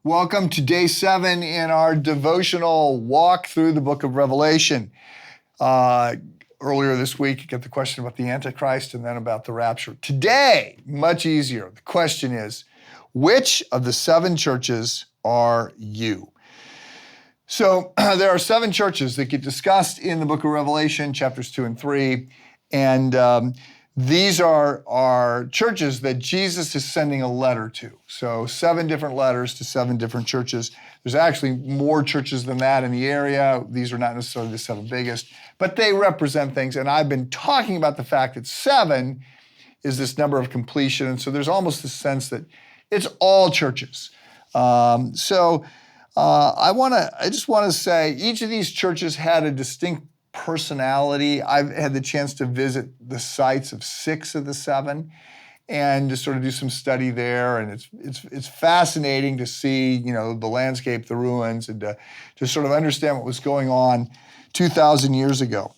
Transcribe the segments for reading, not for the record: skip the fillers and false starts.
Welcome to day 7 in our devotional walk through the book of Revelation. Earlier this week, you got the question about the Antichrist and then about the rapture. Today, much easier. The question is, which of the 7 churches are you? So there are 7 churches that get discussed in the book of Revelation, chapters 2 and 3. And these are churches that Jesus is sending a letter to. So 7 different letters to 7 different churches. There's actually more churches than that in the area. These are not necessarily the 7 biggest, but they represent things. And I've been talking about the fact that 7 is this number of completion. And so there's almost this sense that it's all churches. I just want to say each of these churches had a distinct personality. I've had the chance to visit the sites of 6 of the 7 and to sort of do some study there. And it's fascinating to see, the landscape, the ruins, and to sort of understand what was going on 2,000 years ago.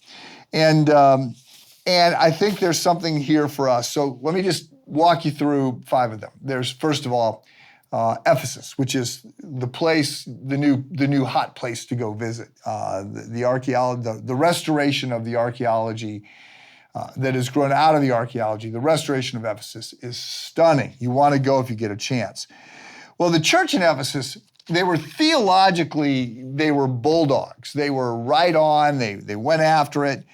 And I think there's something here for us. So let me just walk you through 5 of them. There's, first of all, Ephesus, which is the place, the new hot place to go visit. The archaeology, the restoration of the archaeology that has grown out of the archaeology, the restoration of Ephesus is stunning. You want to go if you get a chance. Well, the church in Ephesus, they were theologically, they were bulldogs. They were right on. They went after it.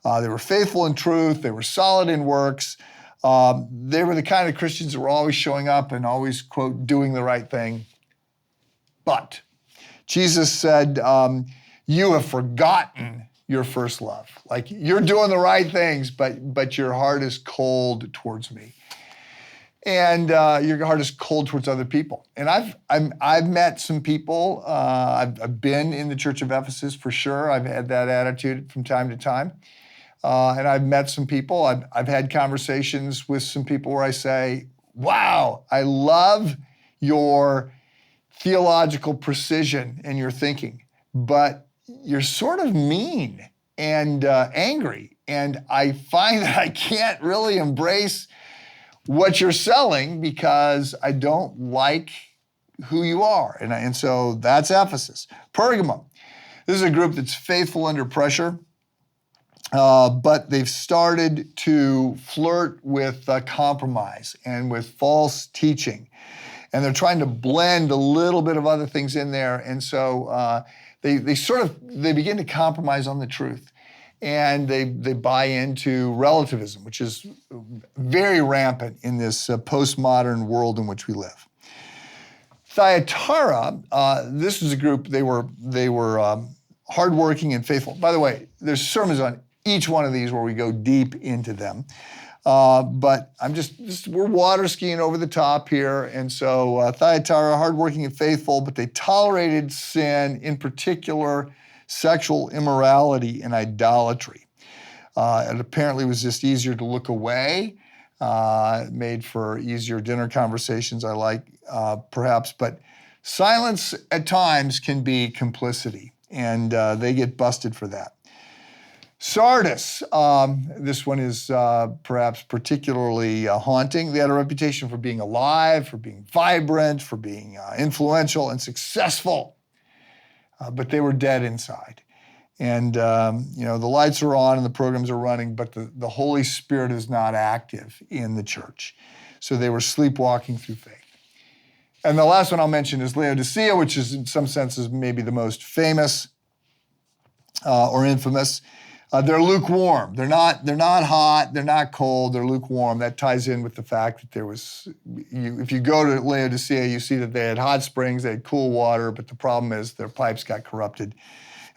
They were faithful in truth. They were solid in works. They were the kind of Christians that were always showing up and always, quote, doing the right thing. But Jesus said, you have forgotten your first love. Like, you're doing the right things, but your heart is cold towards me. And your heart is cold towards other people. And I've met some people. I've been in the church of Ephesus for sure. I've had that attitude from time to time. And I've met some people. I've had conversations with some people where I say, wow, I love your theological precision and your thinking, but you're sort of mean and angry. And I find that I can't really embrace what you're selling because I don't like who you are. And so that's Ephesus. Pergamum. This is a group that's faithful under pressure. But they've started to flirt with compromise and with false teaching. And they're trying to blend a little bit of other things in there. And so they begin to compromise on the truth. And they buy into relativism, which is very rampant in this postmodern world in which we live. Thyatira, this was a group, they were hardworking and faithful. By the way, there's sermons on each one of these where we go deep into them. But we're water skiing over the top here. And so Thyatira, hardworking and faithful, but they tolerated sin, in particular, sexual immorality and idolatry. It apparently was just easier to look away. It made for easier dinner conversations, perhaps. But silence at times can be complicity, and they get busted for that. Sardis, this one is perhaps particularly haunting. They had a reputation for being alive, for being vibrant, for being influential and successful, but they were dead inside. And, the lights are on and the programs are running, but the Holy Spirit is not active in the church. So they were sleepwalking through faith. And the last one I'll mention is Laodicea, which is in some senses maybe the most famous or infamous. They're lukewarm. They're not hot. They're not cold. They're lukewarm. That ties in with the fact that if you go to Laodicea, you see that they had hot springs, they had cool water, but the problem is their pipes got corrupted.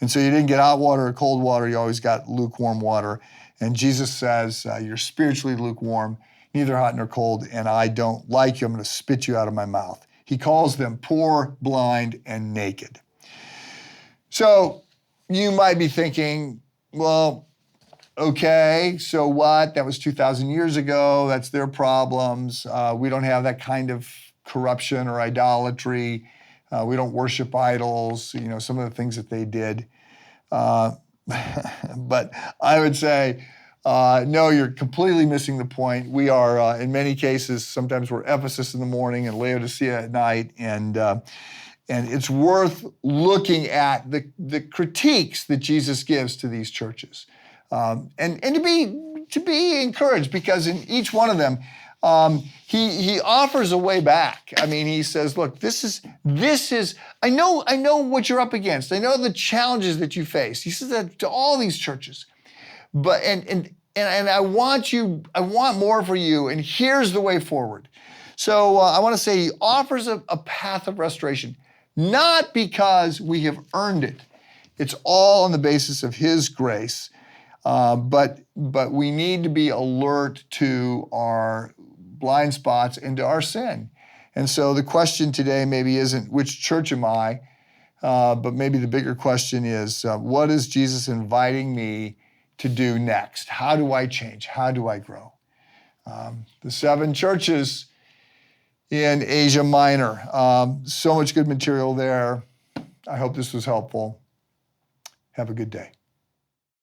And so you didn't get hot water or cold water. You always got lukewarm water. And Jesus says, you're spiritually lukewarm, neither hot nor cold, and I don't like you. I'm going to spit you out of my mouth. He calls them poor, blind, and naked. So you might be thinking, well, okay, so what? That was 2,000 years ago. That's their problems. We don't have that kind of corruption or idolatry. We don't worship idols, some of the things that they did. But I would say, no, you're completely missing the point. We are, in many cases, sometimes we're Ephesus in the morning and Laodicea at night. And And it's worth looking at the critiques that Jesus gives to these churches, and to be encouraged, because in each one of them, he offers a way back. I mean, he says, "Look, this is. I know what you're up against. I know the challenges that you face." He says that to all these churches, but and I want more for you, and here's the way forward. So I want to say he offers a path of restoration. Not because we have earned it. It's all on the basis of his grace. But we need to be alert to our blind spots and to our sin. And so the question today maybe isn't which church am I, but maybe the bigger question is, what is Jesus inviting me to do next? How do I change? How do I grow? The 7 churches in Asia Minor. So much good material there. I hope this was helpful. Have a good day.